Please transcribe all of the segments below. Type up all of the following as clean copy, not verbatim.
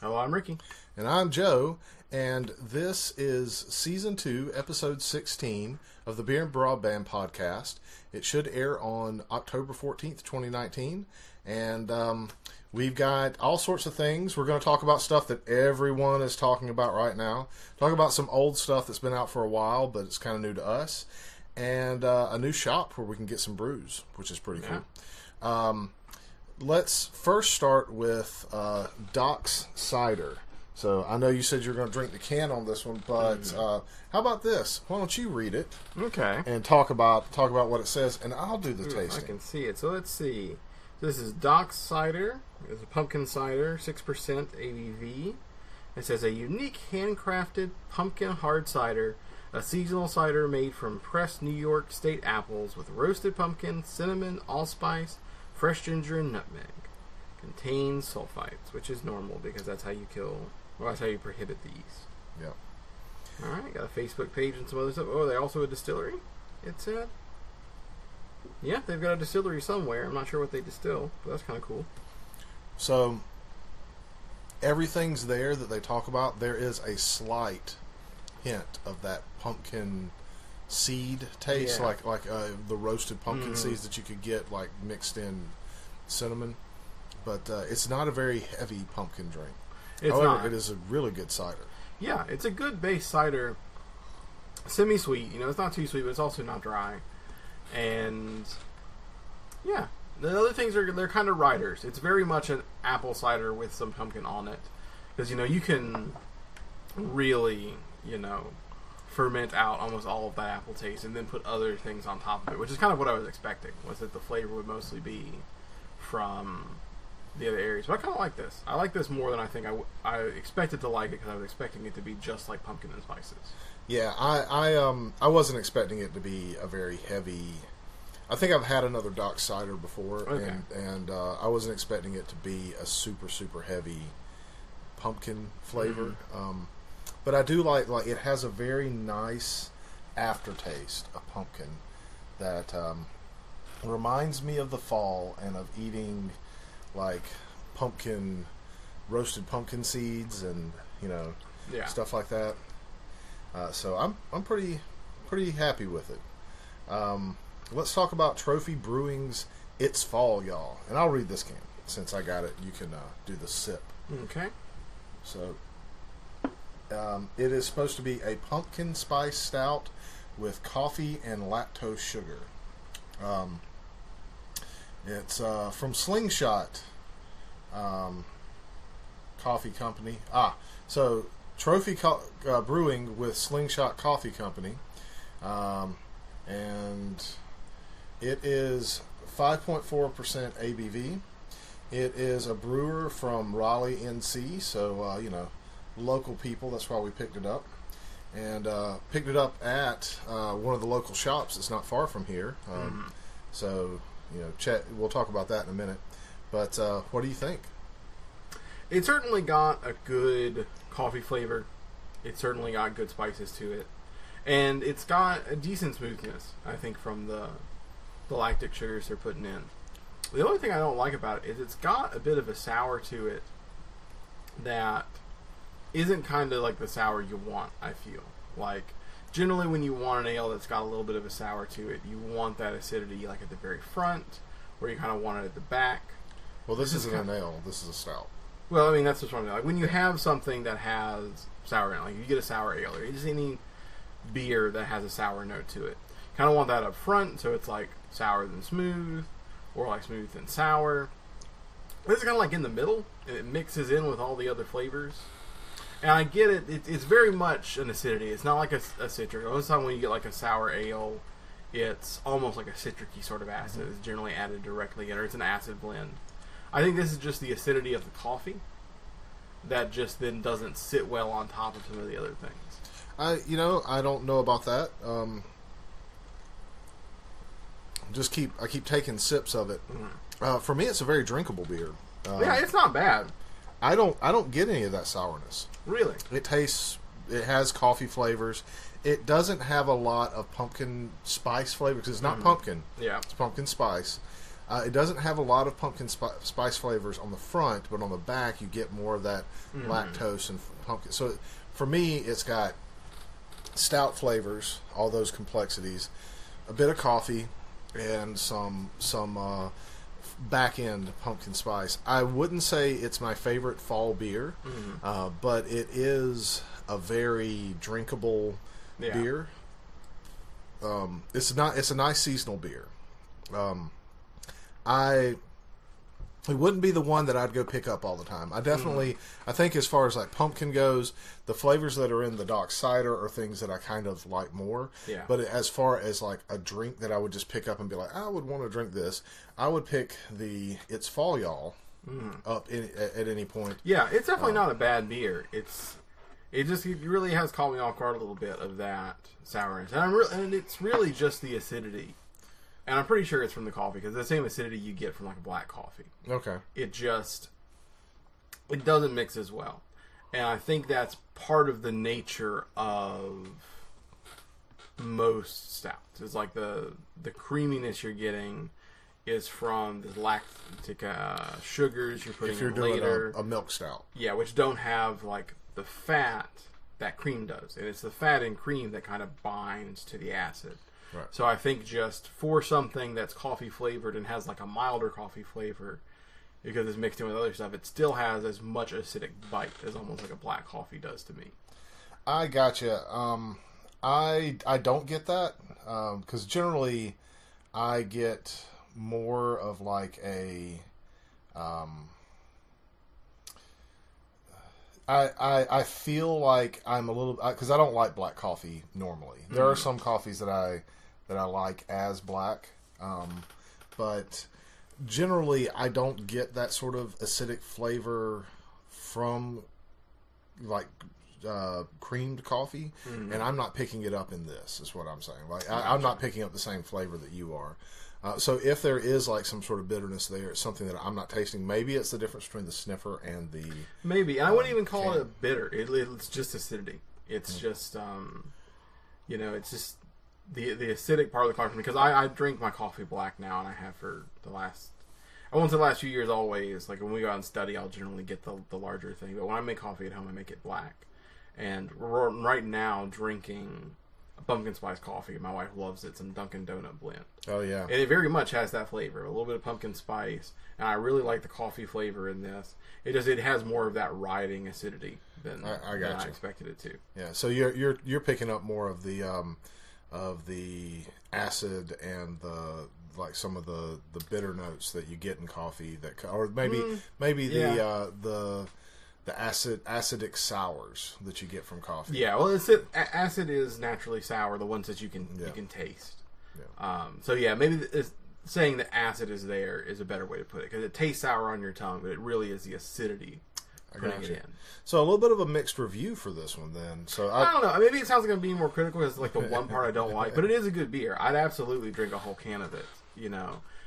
Hello, I'm Ricky. And I'm Joe, and this is Season 2, Episode 16 of the Beer and Broadband Podcast. It should air on October 14th, 2019, and we've got all sorts of things. We're going to talk about stuff that everyone is talking about right now, talk about some old stuff that's been out for a while, but it's kind of new to us, and a new shop where we can get some brews, which is pretty cool. Let's first start with Doc's Cider. So I know you said you're going to drink the can on this one, but how about this? Why don't you read it? Okay. And talk about what it says, and I'll do the tasting. I can see it. So let's see. This is Doc's Cider. It's a pumpkin cider, 6% ABV. It says a unique handcrafted pumpkin hard cider, a seasonal cider made from pressed New York State apples with roasted pumpkin, cinnamon, allspice, fresh ginger, and nutmeg. Contains sulfites, which is normal because that's how you that's how you prohibit the yeast. Yep. Alright, got a Facebook page and some other stuff. Oh, they also a distillery, it said. Yeah, they've got a distillery somewhere. I'm not sure what they distill, but that's kind of cool. So, everything's there that they talk about. There is a slight hint of that pumpkin seed taste, like the roasted pumpkin seeds that you could get like mixed in cinnamon, but it's not a very heavy pumpkin drink. However, it is a really good cider. Yeah, it's a good base cider, semi-sweet. It's not too sweet, but it's also not dry. And yeah, the other things they're kind of riders. It's very much an apple cider with some pumpkin on it, because you can really ferment out almost all of that apple taste and then put other things on top of it, which is kind of what I was expecting, was that the flavor would mostly be from the other areas. But I kind of like this. I like this more than I think I expected to like it, because I was expecting it to be just like pumpkin and spices. Yeah, I wasn't expecting it to be a very heavy. I think I've had another Doc cider before, and I wasn't expecting it to be a super, super heavy pumpkin flavor. But I do like it has a very nice aftertaste of pumpkin that reminds me of the fall and of eating like roasted pumpkin seeds and stuff like that. So I'm pretty happy with it. Let's talk about Trophy Brewing's It's Fall, Y'all. And I'll read this can since I got it. You can do the sip. Okay. So. It is supposed to be a pumpkin spice stout with coffee and lactose sugar. It's from Slingshot Coffee Company. So Trophy Brewing with Slingshot Coffee Company. And it is 5.4% ABV. It is a brewer from Raleigh, NC, so, local people. That's why we picked it up, and picked it up at one of the local shops that's not far from here. So we'll talk about that in a minute. But what do you think? It certainly got a good coffee flavor. It certainly got good spices to it, and it's got a decent smoothness, I think, from the lactic sugars they're putting in. The only thing I don't like about it is it's got a bit of a sour to it that isn't kind of like the sour you want, I feel. Like, generally when you want an ale that's got a little bit of a sour to it, you want that acidity like at the very front, or you kind of want it at the back. Well, this isn't an ale. This is a stout. Well, I mean, that's what's wrong. Like, when you have something that has sour in it, like you get a sour ale, or just any beer that has a sour note to it, kind of want that up front, so it's like sour than smooth, or like smooth than sour. This is kind of like in the middle, and it mixes in with all the other flavors. And I get it. It's very much an acidity. It's not like a citric. Most of the time when you get like a sour ale, it's almost like a citric-y sort of acid. It's generally added directly in, or it's an acid blend. I think this is just the acidity of the coffee that just then doesn't sit well on top of some of the other things. I don't know about that. I keep taking sips of it. For me, it's a very drinkable beer. Yeah, it's not bad. I don't get any of that sourness. Really? It has coffee flavors. It doesn't have a lot of pumpkin spice flavor because it's not pumpkin. Yeah. It's pumpkin spice. It doesn't have a lot of pumpkin spice flavors on the front, but on the back you get more of that lactose and pumpkin. So for me, it's got stout flavors, all those complexities, a bit of coffee, and some back end pumpkin spice. I wouldn't say it's my favorite fall beer, but it is a very drinkable beer. It's a nice seasonal beer. It wouldn't be the one that I'd go pick up all the time. I think as far as like pumpkin goes, the flavors that are in the Doc Cider are things that I kind of like more. Yeah. But as far as like a drink that I would just pick up and be like, I would want to drink this, I would pick It's Fall Yall up at any point. Yeah, it's definitely not a bad beer. It really has caught me off guard a little bit of that sourness, and it's really just the acidity. And I'm pretty sure it's from the coffee, because it's the same acidity you get from like a black coffee. Okay. It doesn't mix as well. And I think that's part of the nature of most stouts. It's like the creaminess you're getting is from the lactic sugars you're putting in later. If you're doing a milk stout. Yeah, which don't have like the fat that cream does. And it's the fat in cream that kind of binds to the acid. Right. So I think just for something that's coffee flavored and has like a milder coffee flavor, because it's mixed in with other stuff, it still has as much acidic bite as almost like a black coffee does to me. I gotcha. I don't get that, because generally I get more of like a I feel like I'm a little, because I don't like black coffee normally. There are some coffees that I like as black, but generally I don't get that sort of acidic flavor from like creamed coffee, and I'm not picking it up in this, is what I'm saying. Like I'm not picking up the same flavor that you are. So if there is like some sort of bitterness there, it's something that I'm not tasting. Maybe it's the difference between the sniffer and the... Maybe. And I wouldn't even call it a bitter. It's just acidity. It's just, it's just the acidic part of the coffee. Because I drink my coffee black now, and I have for the last... I won't say the last few years always. Like when we go out and study, I'll generally get the larger thing. But when I make coffee at home, I make it black. And we're right now drinking pumpkin spice coffee. My wife loves it. Some Dunkin' Donut blend. Oh yeah, and it very much has that flavor, a little bit of pumpkin spice, and I really like the coffee flavor in this. It has more of that riding acidity than I expected it to. Yeah, so you're picking up more of the acid and the like some of the bitter notes that you get in coffee or maybe the acidic sours that you get from coffee. Yeah, well, acid is naturally sour, the ones that you can taste. Yeah. So yeah, maybe saying that acid is there is a better way to put it, because it tastes sour on your tongue, but it really is the acidity putting it in. So a little bit of a mixed review for this one then. So I don't know. Maybe it sounds like I'm being more critical because like the one part I don't like, but it is a good beer. I'd absolutely drink a whole can of it.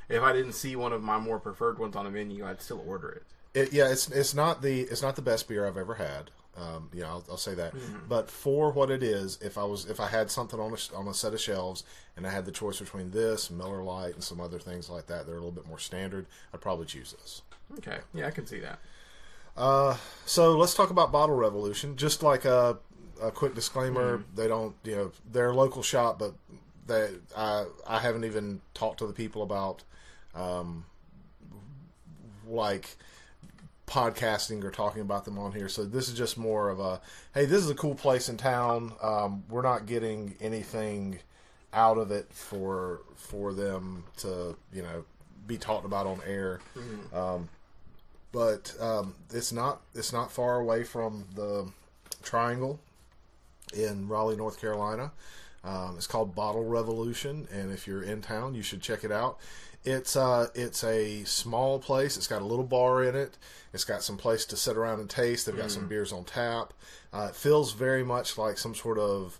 If I didn't see one of my more preferred ones on the menu, I'd still order it. It's not the best beer I've ever had. I'll say that. Mm-hmm. But for what it is, if I had something on a set of shelves and I had the choice between this, Miller Lite, and some other things like that, they're a little bit more standard, I'd probably choose this. Okay, yeah, I can see that. So let's talk about Bottle Revolution. Just like a quick disclaimer, they don't, they're a local shop, but I haven't even talked to the people about like podcasting or talking about them on here. So this is just more of a, hey, this is a cool place in town. We're not getting anything out of it for them to, be talked about on air. Mm-hmm. But it's not far away from the Triangle in Raleigh, North Carolina. It's called Bottle Revolution, and if you're in town, you should check it out. It's a small place. It's got a little bar in it. It's got some place to sit around and taste. They've got some beers on tap. It feels very much like some sort of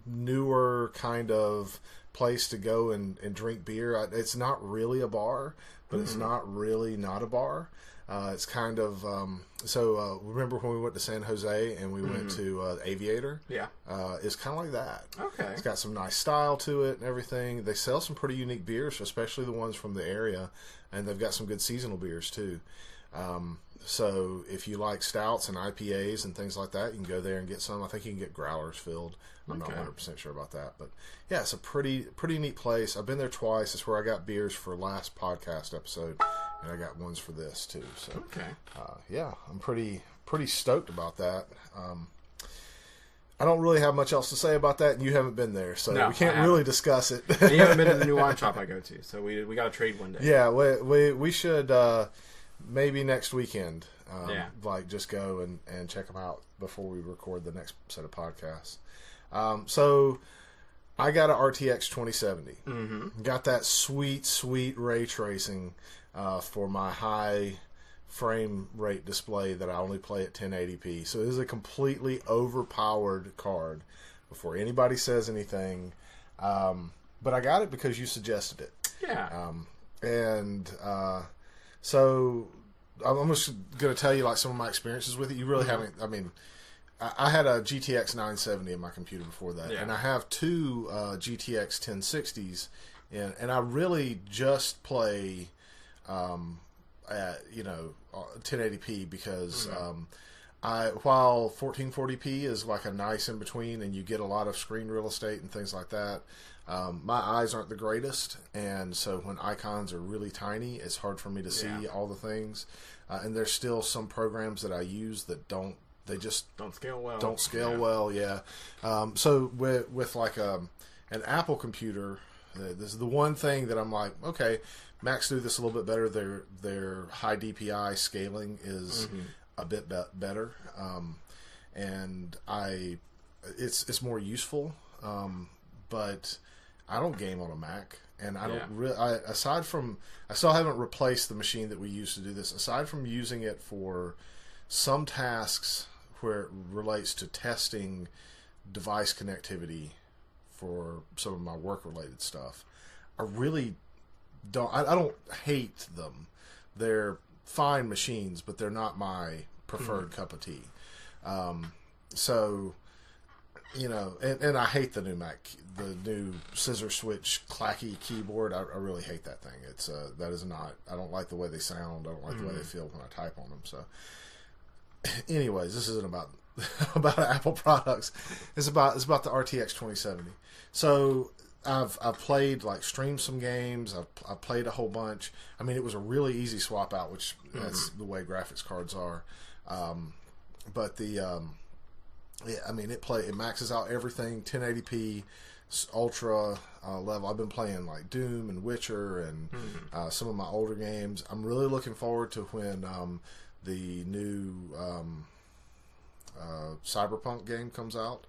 newer kind of place to go and drink beer. It's not really a bar, but it's not really not a bar. It's kind of remember when we went to San Jose and we went to Aviator? Yeah. It's kind of like that. Okay. It's got some nice style to it and everything. They sell some pretty unique beers, especially the ones from the area, and they've got some good seasonal beers too. So if you like stouts and IPAs and things like that, you can go there and get some. I think you can get growlers filled. I'm not 100% sure about that, but yeah, it's a pretty neat place. I've been there twice. It's where I got beers for last podcast episode, and I got ones for this too. So yeah, I'm pretty stoked about that. I don't really have much else to say about that, and you haven't been there, so we can't really discuss it. And you haven't been to the new wine shop I go to, so we got to trade one day. Yeah, we should maybe next weekend. Like just go and check them out before we record the next set of podcasts. So I got a RTX 2070. Mm-hmm. Got that sweet ray tracing for my high frame rate display that I only play at 1080p. So it is a completely overpowered card before anybody says anything. But I got it because you suggested it. Yeah. So I'm just going to tell you like some of my experiences with it. You really haven't. I mean, I had a GTX 970 in my computer before that, and I have two GTX 1060s, and I really just play at 1080p because while 1440p is like a nice in between, and you get a lot of screen real estate and things like that. My eyes aren't the greatest, and so when icons are really tiny, it's hard for me to see all the things. And there's still some programs that I use that don't scale well. Don't scale well, yeah. So with like an Apple computer, this is the one thing that I'm like, okay, Macs do this a little bit better. Their high DPI scaling is a bit better, and it's more useful. But I don't game on a Mac, and I don't really. Aside from, I still haven't replaced the machine that we used to do this. Aside from using it for some tasks where it relates to testing device connectivity for some of my work-related stuff, I really don't. I don't hate them. They're fine machines, but they're not my preferred cup of tea. So. And I hate the new Mac, the new scissor switch clacky keyboard. I really hate that thing. It's that is not. I don't like the way they sound. I don't like the way they feel when I type on them. So, anyways, this isn't about Apple products. It's about the RTX 2070. So I've played streamed some games. I've played a whole bunch. I mean, it was a really easy swap out, which that's the way graphics cards are. But the I mean, it maxes out everything, 1080p, ultra level. I've been playing like Doom and Witcher and some of my older games. I'm really looking forward to when the new Cyberpunk game comes out.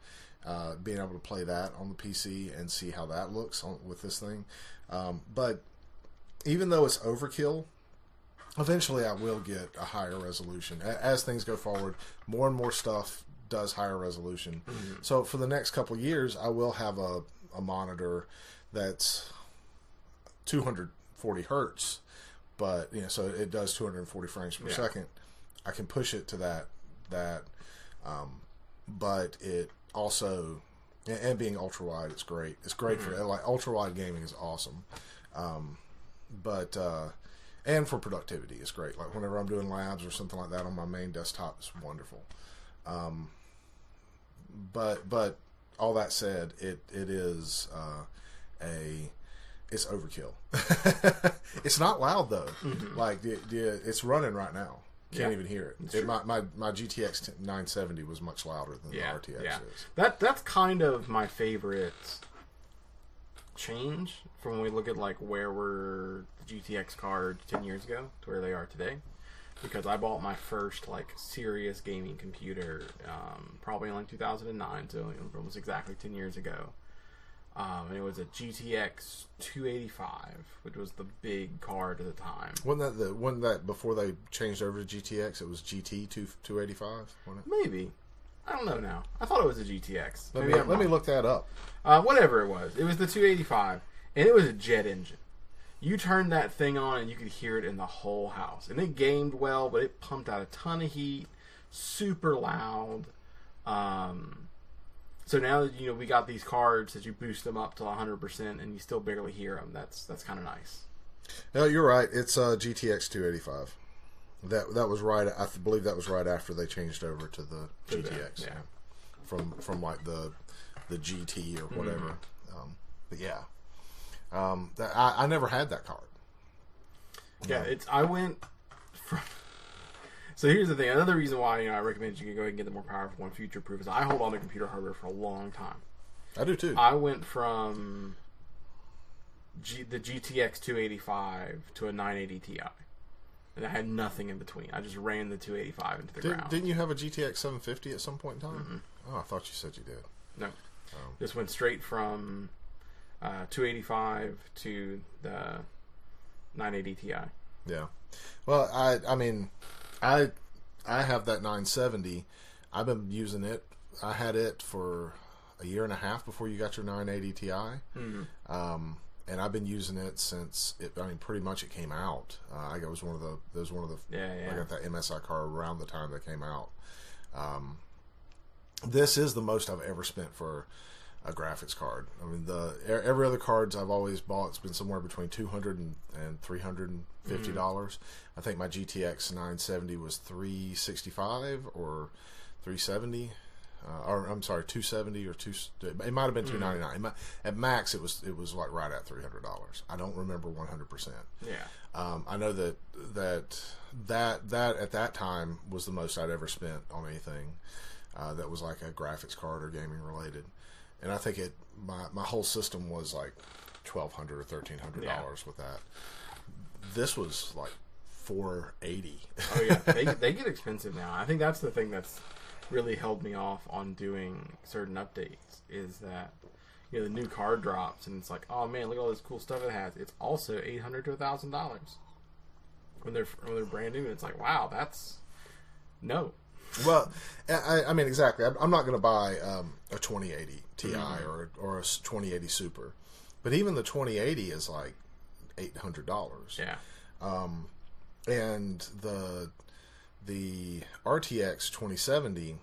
Being able to play that on the PC and see how that looks with this thing. But even though it's overkill, eventually I will get a higher resolution. As things go forward, more and more stuff does higher resolution. So for the next couple of years, I will have a monitor that's 240 hertz, but so it does 240 frames per second. I can push it to that, but it also, and being ultra wide, it's great. It's great for ultra wide gaming is awesome, but and for productivity, it's great. Like whenever I'm doing labs or something like that on my main desktop, it's wonderful. But all that said, it is it's overkill. It's not loud though. Like it's running right now. Can't even hear it. My GTX 970 was much louder than the RTX is. That's kind of my favorite change from when we look at where were the GTX cards 10 years ago to where they are today. Because I bought my first serious gaming computer probably in 2009, so almost exactly 10 years ago. And it was a GTX 285, which was the big card at the time. Wasn't that before they changed over to GTX? It was GT 285. Maybe. I don't know now. I thought it was a GTX. Let me look that up. Whatever it was the 285, and it was a jet engine. You turned that thing on and you could hear it in the whole house. And it gamed well, but it pumped out a ton of heat, super loud. So now that we got these cards that you boost them up to 100% and you still barely hear them. That's kind of nice. No, you're right. It's GTX 285. That was right. I believe that was right after they changed over to the GTX. Yeah. From like the GT or whatever. But yeah, I never had that card. Yeah, I went from. So here's the thing. Another reason why I recommend you go ahead and get the more powerful one, future proof, is I hold on to computer hardware for a long time. I do too. I went from the GTX 285 to a 980 Ti, and I had nothing in between. I just ran the 285 into the ground. Didn't you have a GTX 750 at some point in time? Mm-hmm. Oh, I thought you said you did. No, just went straight from 285 to the 980 Ti. Yeah. Well, I mean, I have that 970. I've been using it. I had it for a year and a half before you got your 980 Ti. Mm-hmm. And I've been using it since pretty much it came out. I was one of the. Yeah. I got that MSI card around the time they came out. This is the most I've ever spent for a graphics card. I mean, every other cards I've always bought, it's been somewhere between $200 and $350. I think my GTX 970 was $365 or $370. Or I'm sorry, $270 or it might have been $299. At max, it was like right at $300. I don't remember 100%. Yeah. I know that at that time was the most I'd ever spent on anything that was like a graphics card or gaming related. And I think my whole system was like $1,200 or $1,300 with that. This was like $480. Oh yeah, they get expensive now. I think that's the thing that's really held me off on doing certain updates is that the new card drops and it's like, oh man, look at all this cool stuff it has. It's also $800 to $1,000 when they're brand new. And it's like, wow, that's no. Well, I mean, exactly. I'm not going to buy a 2080 Ti or a 2080 Super, but even the 2080 is like $800. Yeah. And the RTX 2070,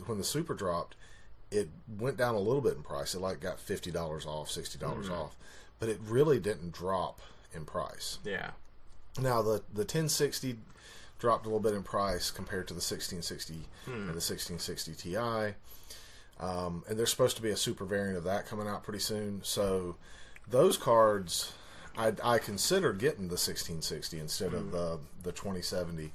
when the Super dropped, it went down a little bit in price. It like got $50 off, $60 off, but it really didn't drop in price. Yeah. Now the 1060 dropped a little bit in price compared to the 1660 and the 1660 Ti. And there's supposed to be a super variant of that coming out pretty soon. So those cards, I considered getting the 1660 instead of the 2070.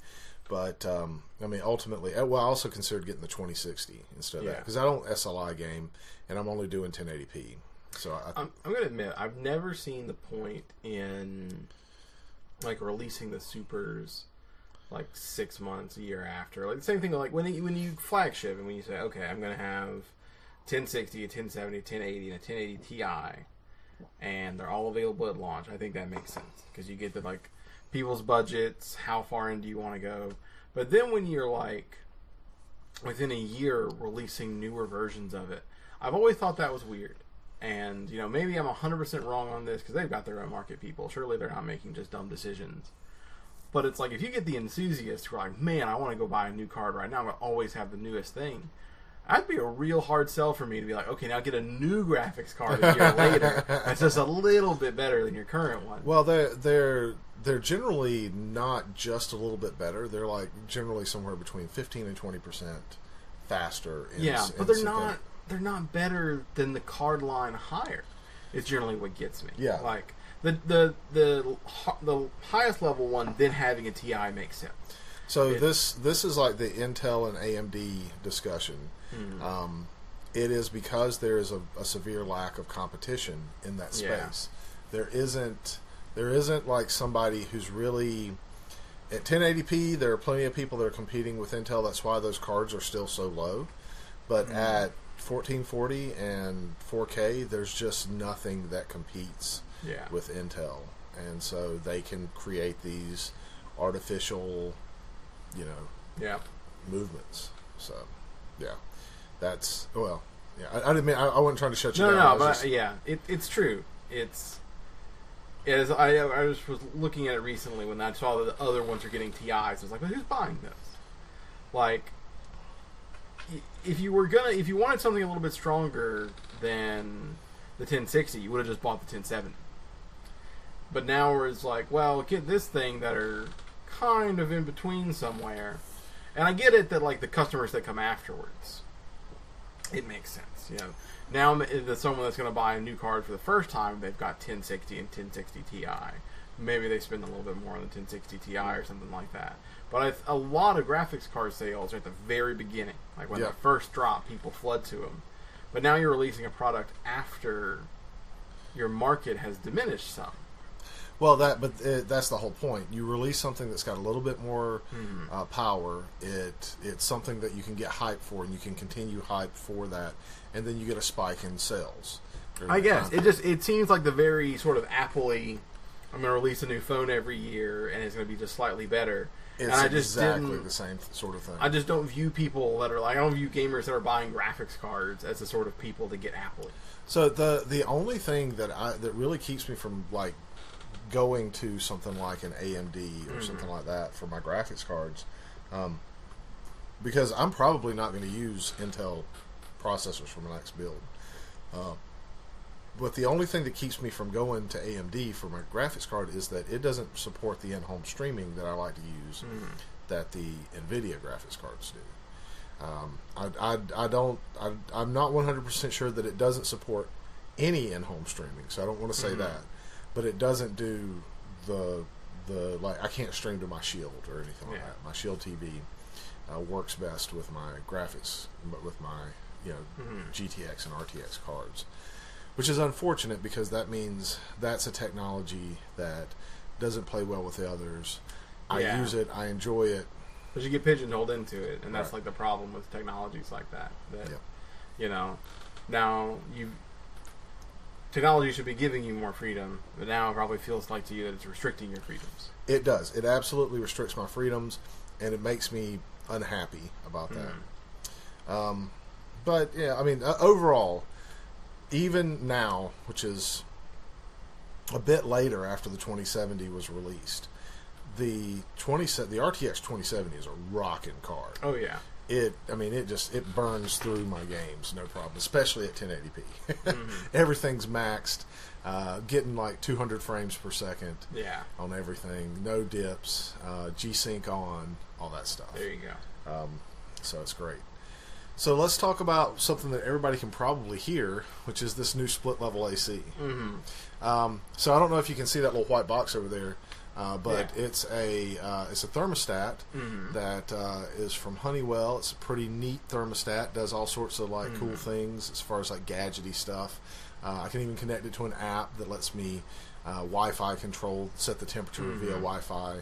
But, I mean, ultimately, I also considered getting the 2060 instead of that. Because I don't SLI game, and I'm only doing 1080p. So I'm going to admit, I've never seen the point in, like, releasing the Supers like 6 months, a year after. Like the same thing like when you flagship and when you say, okay, I'm going to have 1060, a 1070, a 1080, and a 1080 Ti, and they're all available at launch. I think that makes sense because you get the like people's budgets, how far in do you want to go. But then when you're like within a year releasing newer versions of it, I've always thought that was weird. And maybe I'm 100% wrong on this because they've got their own market people. Surely they're not making just dumb decisions. But it's like if you get the enthusiasts who are like, man, I want to go buy a new card right now. I'm going to always have the newest thing. That'd be a real hard sell for me to be like, okay, now get a new graphics card a year later. That's just a little bit better than your current one. Well, they're generally not just a little bit better. They're like generally somewhere between 15 and 20% faster. But they're not better than the card line higher. It's generally what gets me. Yeah, like. The highest level one, then having a TI makes sense. So this is like the Intel and AMD discussion. It is because there is a severe lack of competition in that space. Yeah. There isn't like somebody who's really at 1080p. There are plenty of people that are competing with Intel. That's why those cards are still so low. But at 1440 and 4K, there's just nothing that competes. With Intel, and so they can create these artificial, movements. So, that's I didn't mean I wasn't trying to shut you down. No, but it's true. As I was looking at it recently when I saw that the other ones are getting TIs. I was like, well, who's buying this? Like, if you wanted something a little bit stronger than the 1060, you would have just bought the 1070. But now it's like, well, get this thing that are kind of in between somewhere. And I get it that, like, the customers that come afterwards, it makes sense. You know, now that someone that's going to buy a new card for the first time, they've got 1060 and 1060 Ti. Maybe they spend a little bit more on the 1060 Ti or something like that. But a lot of graphics card sales are at the very beginning. Like, when they first drop, people flood to them. But now you're releasing a product after your market has diminished some. Well, that's the whole point. You release something that's got a little bit more power. It's something that you can get hype for, and you can continue hype for that, and then you get a spike in sales. I guess it seems like the very sort of Apple-y, I'm going to release a new phone every year, and it's going to be just slightly better. It's exactly the same sort of thing. I just don't view people that are like, I don't view gamers that are buying graphics cards as the sort of people that get Apple-y. So the only thing that really keeps me from, like, going to something like an AMD or something like that for my graphics cards, because I'm probably not going to use Intel processors for my next build. But the only thing that keeps me from going to AMD for my graphics card is that it doesn't support the in-home streaming that I like to use that the NVIDIA graphics cards do. I'm not 100% sure that it doesn't support any in-home streaming, so I don't want to say that. But it doesn't do the like, I can't stream to my Shield or anything like that. My Shield TV works best with my graphics, but with my GTX and RTX cards, which is unfortunate because that means that's a technology that doesn't play well with the others. I use it, I enjoy it, but you get pigeonholed into it, and that's like the problem with technologies like that. You know, now technology should be giving you more freedom, but now it probably feels like to you that it's restricting your freedoms. It does. It absolutely restricts my freedoms, and it makes me unhappy about that. But, yeah, I mean, overall, even now, which is a bit later after the 2070 was released, the RTX 2070 is a rocking card. Oh, yeah. It burns through my games, no problem, especially at 1080p. Everything's maxed, getting like 200 frames per second on everything, no dips, G-Sync on, all that stuff. There you go. So it's great. So let's talk about something that everybody can probably hear, which is this new split-level AC. So I don't know if you can see that little white box over there. But it's a thermostat that is from Honeywell. It's a pretty neat thermostat. Does all sorts of like cool things as far as like gadgety stuff. I can even connect it to an app that lets me Wi-Fi control, set the temperature via Wi-Fi.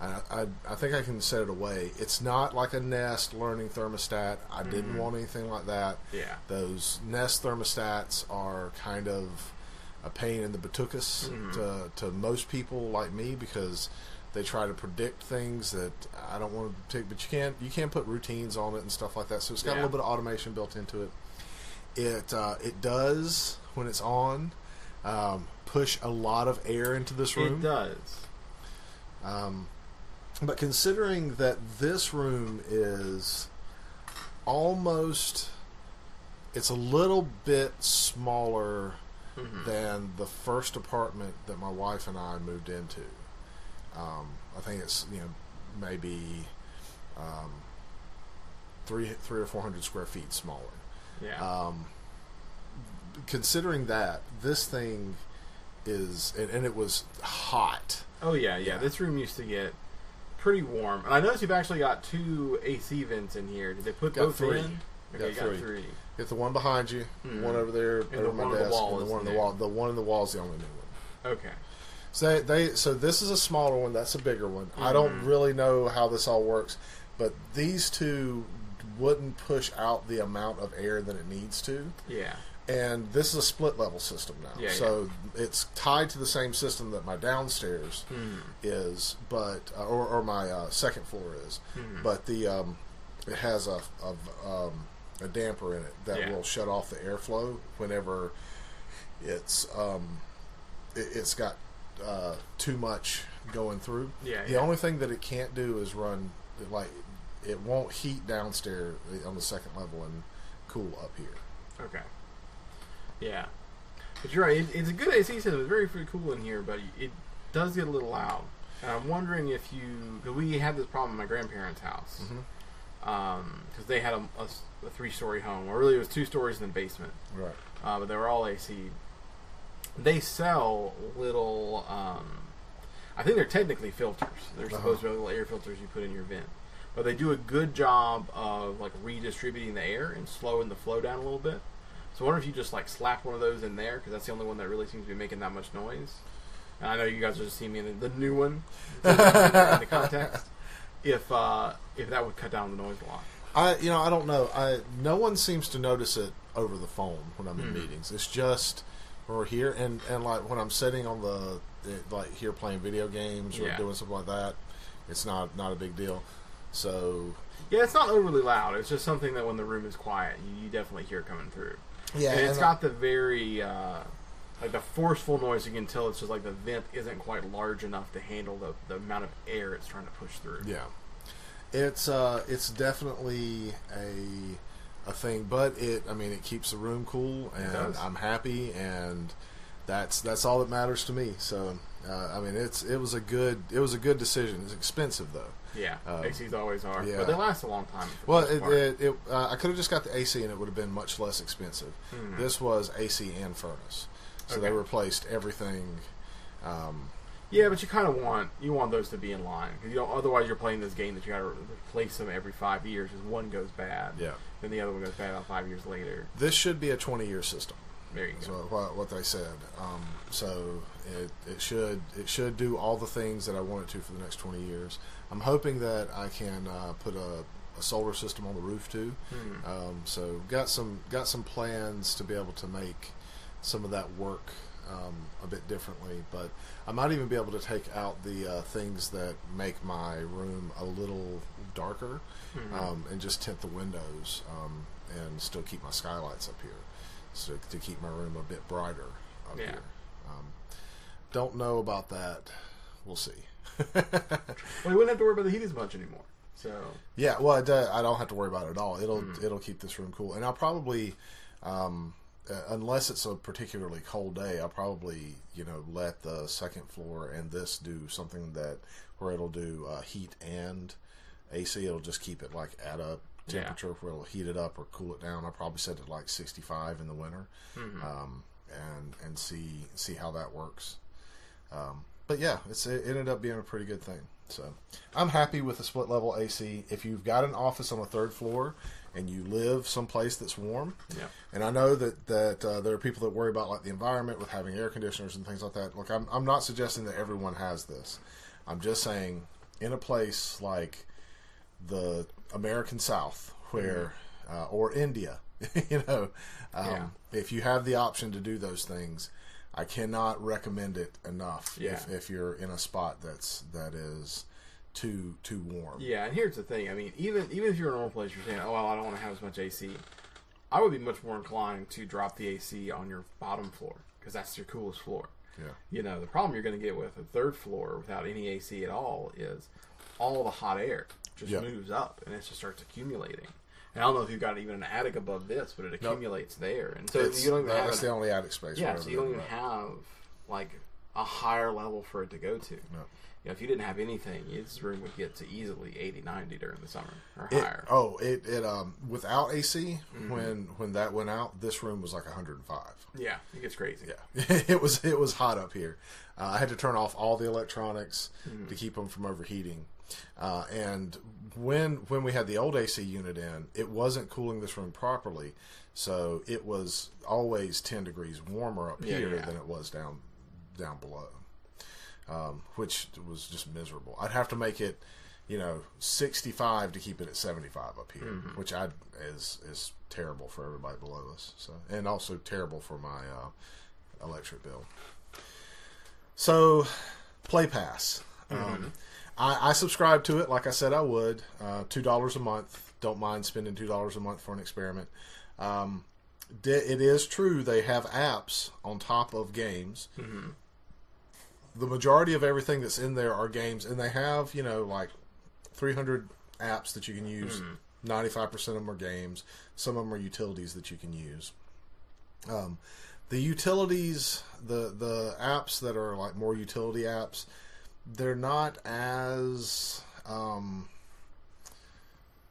I think I can set it away. It's not like a Nest learning thermostat. I didn't want anything like that. Yeah, those Nest thermostats are kind of a pain in the batukas to most people like me because they try to predict things that I don't want to take. But you can put routines on it and stuff like that. So it's got a little bit of automation built into it. It does, when it's on, push a lot of air into this room. It does. But considering that this room is almost, it's a little bit smaller than the first apartment that my wife and I moved into. I think it's maybe 300 or 400 square feet smaller. Yeah. Considering that this thing is, and it was hot. Oh yeah. This room used to get pretty warm, and I noticed you've actually got 2 AC vents in here. Did they put both in? Okay, got 3. Get the one behind you, the one over there, and over my desk, and the one on the wall. The one in the wall is the only new one. Okay. So this is a smaller one. That's a bigger one. I don't really know how this all works, but these two wouldn't push out the amount of air that it needs to. Yeah. And this is a split level system now. Yeah, so it's tied to the same system that my downstairs is, but or my second floor is. But the it has a damper in it that will shut off the airflow whenever it's got too much going through. Yeah. The only thing that it can't do is run, like, it won't heat downstairs on the second level and cool up here. Okay. Yeah. But you're right. It's a good AC system. It's very, very cool in here, but it does get a little loud. And I'm wondering if because we had this problem at my grandparents' house. Because they had a 3-story home. Or really, it was 2 stories in the basement. Right. But they were all AC. They sell little, I think they're technically filters. They're supposed to be little air filters you put in your vent. But they do a good job of like redistributing the air and slowing the flow down a little bit. So I wonder if you just like slap one of those in there, because that's the only one that really seems to be making that much noise. And I know you guys are just seeing me in the new one in the context. If that would cut down the noise a lot. I don't know. No one seems to notice it over the phone when I'm in meetings. It's just we're here, and like when I'm sitting on like here playing video games or doing something like that, it's not a big deal. So yeah, it's not overly loud. It's just something that when the room is quiet, you definitely hear coming through. Yeah, and it's got the very like the forceful noise. You can tell it's just like the vent isn't quite large enough to handle the amount of air it's trying to push through. Yeah, it's definitely a thing, but it keeps the room cool, and I'm happy, and that's all that matters to me. So it was a good decision. It's expensive though. Yeah, ACs always are, yeah. but they last a long time. Well, I could have just got the AC and it would have been much less expensive. This was AC and furnace, so they replaced everything. Yeah, but you kind of want those to be in line, because otherwise you're playing this game that you got to replace them every 5 years. Because one goes bad, then the other one goes bad about 5 years later. This should be a 20-year system. There you go. So what they said. So it should do all the things that I want it to for the next 20 years. I'm hoping that I can put a solar system on the roof too. So got some plans to be able to make some of that work a bit differently. But I might even be able to take out the things that make my room a little darker and just tint the windows and still keep my skylights up here. So to keep my room a bit brighter up here. Don't know about that. We'll see. Well, you wouldn't have to worry about the heat as much anymore. So yeah, well, I don't have to worry about it at all. It'll keep this room cool, and I'll probably, unless it's a particularly cold day, I'll probably let the second floor and this do something where it'll do heat and AC. It'll just keep it like at a temperature where it'll heat it up or cool it down. I'll probably set it like 65 in the winter, and see how that works. But yeah, it ended up being a pretty good thing. So I'm happy with the split level AC. If you've got an office on the 3rd floor and you live someplace that's warm, and I know that there are people that worry about like the environment with having air conditioners and things like that. Look, I'm not suggesting that everyone has this. I'm just saying in a place like the American South, where or India, if you have the option to do those things, I cannot recommend it enough. If you're in a spot that is too warm. Yeah, and here's the thing. I mean, even if you're in a normal place, you're saying, "Oh, well, I don't want to have as much AC." I would be much more inclined to drop the AC on your bottom floor, because that's your coolest floor. Yeah. The problem you're going to get with a 3rd floor without any AC at all is all the hot air just moves up, and it just starts accumulating. And I don't know if you've got even an attic above this, but it accumulates there, and so you don't even have that's the only attic space. Yeah, so you don't even have like a higher level for it to go to. No. If you didn't have anything, this room would get to easily 80, 90 during the summer or higher. Without AC, when that went out, this room was like 105. Yeah, it gets crazy. Yeah, it was hot up here. I had to turn off all the electronics to keep them from overheating. And when we had the old AC unit in, it wasn't cooling this room properly, so it was always 10 degrees warmer up here than it was down below, which was just miserable. I'd have to make it, 65 to keep it at 75 up here, which is terrible for everybody below us. So, and also terrible for my electric bill. So, Playpass. I subscribe to it, like I said I would. $2 a month. Don't mind spending $2 a month for an experiment. It is true they have apps on top of games the majority of everything that's in there are games, and they have, like 300 apps that you can use. 95% of them are games. Some of them are utilities that you can use. The utilities, the apps that are like more utility apps, they're not as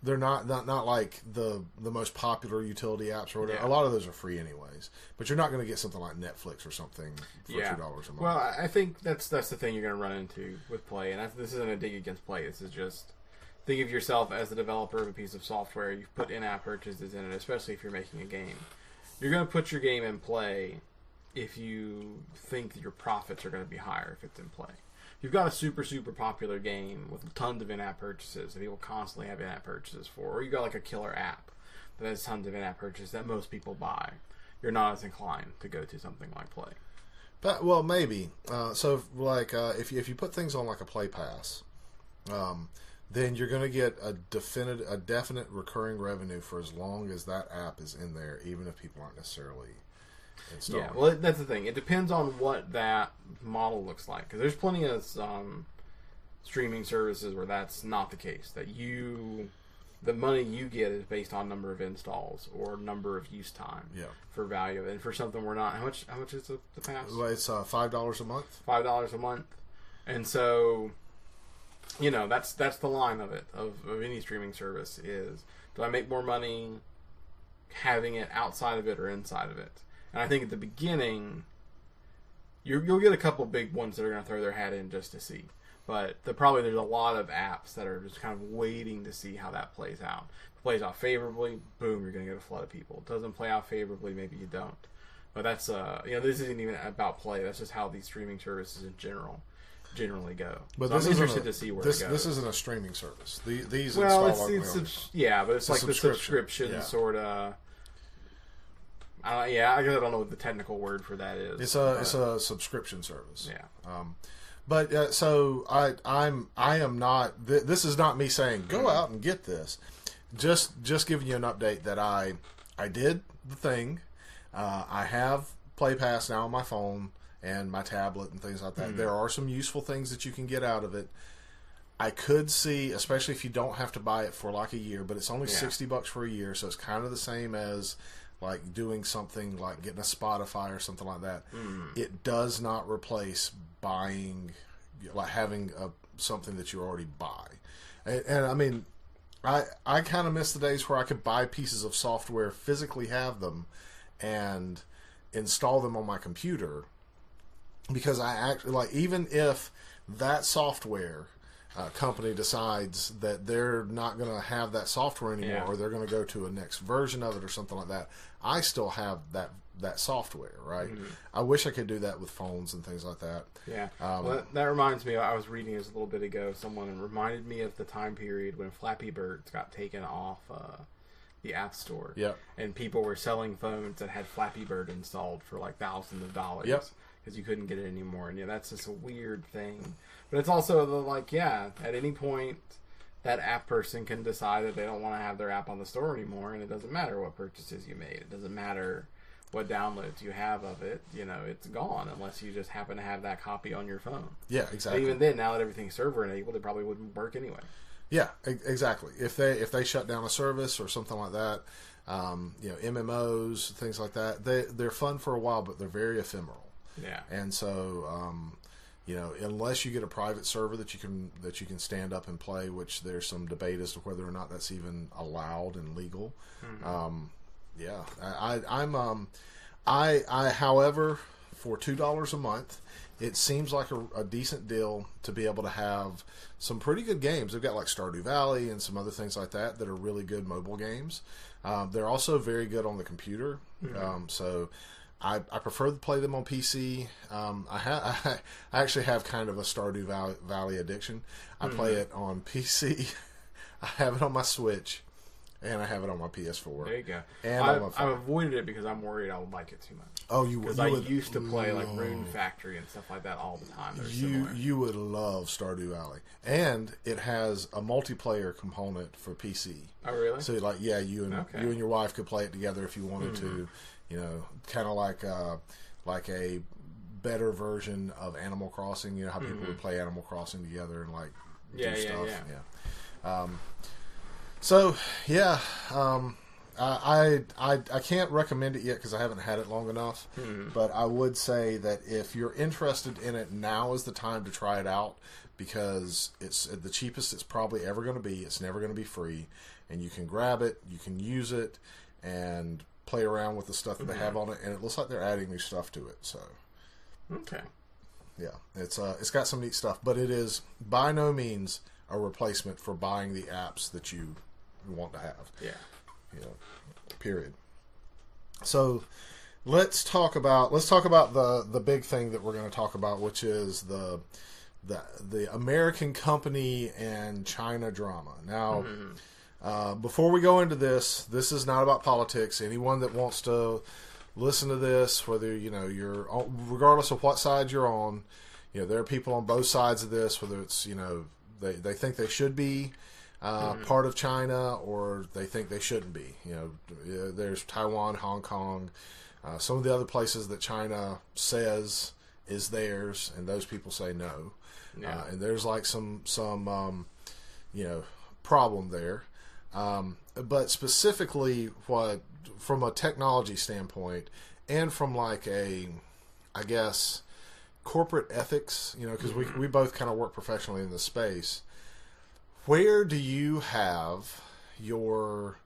they're not like the most popular utility apps or whatever. Yeah. A lot of those are free anyways, but you're not going to get something like Netflix or something for $2 a month. Well, I think that's the thing you're going to run into with Play, and this isn't a dig against Play. This is just think of yourself as the developer of a piece of software. You've put in-app purchases in it, especially if you're making a game. You're going to put your game in Play if you think that your profits are going to be higher if it's in Play. You've got a super, super popular game with tons of in-app purchases that people constantly have in-app purchases for, or you got like a killer app that has tons of in-app purchases that most people buy. You're not as inclined to go to something like Play. But, well, maybe. If you put things on like a Playpass, then you're going to get a definite recurring revenue for as long as that app is in there, even if people aren't necessarily installing. Yeah, well, that's the thing. It depends on what that model looks like, because there's plenty of streaming services where that's not the case. That the money you get is based on number of installs or number of use time for value. And for something we're not, how much is the pass? Well, it's $5 a month. $5 a month, and so. That's the line of it, of any streaming service is, do I make more money having it outside of it or inside of it? And I think at the beginning, you'll get a couple big ones that are going to throw their hat in just to see. But there's a lot of apps that are just kind of waiting to see how that plays out. If it plays out favorably, boom, you're going to get a flood of people. It doesn't play out favorably, maybe you don't. But that's, this isn't even about Play. That's just how these streaming services in generally go. But so I'm interested to see where it goes. This isn't a streaming service. These well, install but it's like the subscription sort of. I don't know what the technical word for that is. It's a subscription service. Yeah. So I am not. This is not me saying go out and get this. Just giving you an update that I did the thing. I have Playpass now on my phone and my tablet and things like that. There are some useful things that you can get out of it. I could see, especially if you don't have to buy it for like a year, but it's only $60 for a year, so it's kind of the same as like doing something like getting a Spotify or something like that. It does not replace buying, like having something that you already buy. And I mean, I kind of miss the days where I could buy pieces of software, physically have them, and install them on my computer. Because I actually, like, even if that software company decides that they're not going to have that software anymore, or they're going to go to a next version of it or something like that, I still have that software, right? I wish I could do that with phones and things like that. Yeah. Well, that reminds me, I was reading this a little bit ago, someone reminded me of the time period when Flappy Birds got taken off the App Store. Yep. And people were selling phones that had Flappy Bird installed for like thousands of dollars. Yep. Because you couldn't get it anymore. And that's just a weird thing. But it's also at any point, that app person can decide that they don't want to have their app on the store anymore, and it doesn't matter what purchases you made. It doesn't matter what downloads you have of it. It's gone unless you just happen to have that copy on your phone. Yeah, exactly. But even then, now that everything's server enabled, it probably wouldn't work anyway. Yeah, exactly. If they shut down a service or something like that, MMOs, things like that, they're fun for a while, but they're very ephemeral. Yeah. And so, unless you get a private server that you can stand up and play, which there's some debate as to whether or not that's even allowed and legal. However, for $2 a month, it seems like a decent deal to be able to have some pretty good games. They've got like Stardew Valley and some other things like that are really good mobile games. They're also very good on the computer. So I prefer to play them on PC. I actually have kind of a Stardew Valley addiction. I play it on PC. I have it on my Switch, and I have it on my PS4. There you go. And I've avoided it because I'm worried I would like it too much. Oh, you would? Because I used to play like Rune Factory and stuff like that all the time. You would love Stardew Valley, and it has a multiplayer component for PC. Oh, really? So you and your wife could play it together if you wanted to. Kind of like a better version of Animal Crossing. You know how people would play Animal Crossing together and like do stuff. So yeah, I can't recommend it yet because I haven't had it long enough. But I would say that if you're interested in it, now is the time to try it out, because it's the cheapest it's probably ever going to be. It's never going to be free, and you can grab it, you can use it, and play around with the stuff that they have on it. And it looks like they're adding new stuff to it. So, okay, yeah, it's got some neat stuff, but it is by no means a replacement for buying the apps that you want to have. Yeah. You know, period. So let's talk about the big thing that we're going to talk about, which is the American company and China drama. Now, before we go into this is not about politics. Anyone that wants to listen to this, whether you're regardless of what side you're on, there are people on both sides of this. Whether it's they think they should be part of China, or they think they shouldn't be. There's Taiwan, Hong Kong, some of the other places that China says is theirs, and those people say no. Yeah. And there's like some problem there. But specifically, from a technology standpoint, and from like I guess, corporate ethics, because we both kind of work professionally in this space. Where do you have your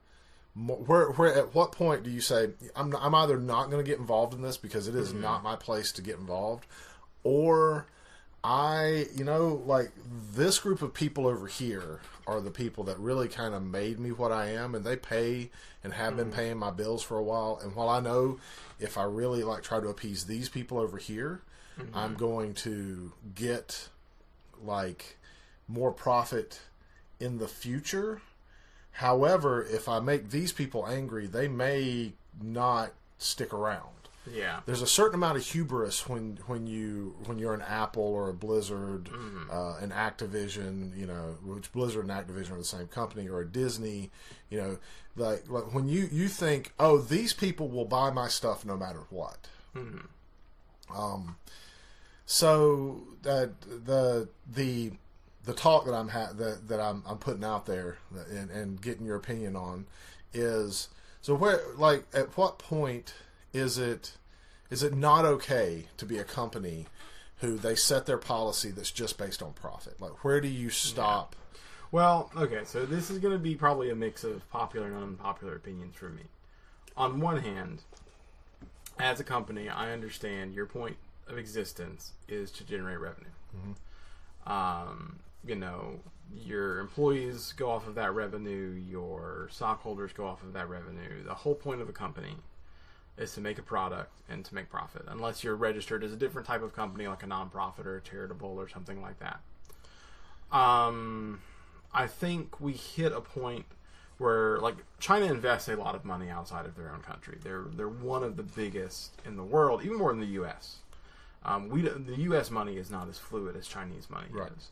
where at what point do you say I'm either not going to get involved in this because it is not my place to get involved, or like this group of people over here are the people that really kind of made me what I am, and they pay and have been paying my bills for a while. And while I know if I really try to appease these people over here, I'm going to get more profit in the future. However, if I make these people angry, they may not stick around. Yeah, there's a certain amount of hubris when you're an Apple or a Blizzard, an Activision, which Blizzard and Activision are the same company, or a Disney, like when you think, oh, these people will buy my stuff no matter what. So the talk that I'm putting out there and getting your opinion on is, so where, at what point is it not okay to be a company who they set their policy that's just based on profit? Where do you stop? Yeah. Well, okay, so this is going to be probably a mix of popular and unpopular opinions for me. On one hand, as a company, I understand your point of existence is to generate revenue. Your employees go off of that revenue, your stockholders go off of that revenue. The whole point of a company is to make a product and to make profit, unless you're registered as a different type of company, like a nonprofit or a charitable or something like that. I think we hit a point where, China invests a lot of money outside of their own country. They're one of the biggest in the world, even more than the U.S. The U.S. money is not as fluid as Chinese money is.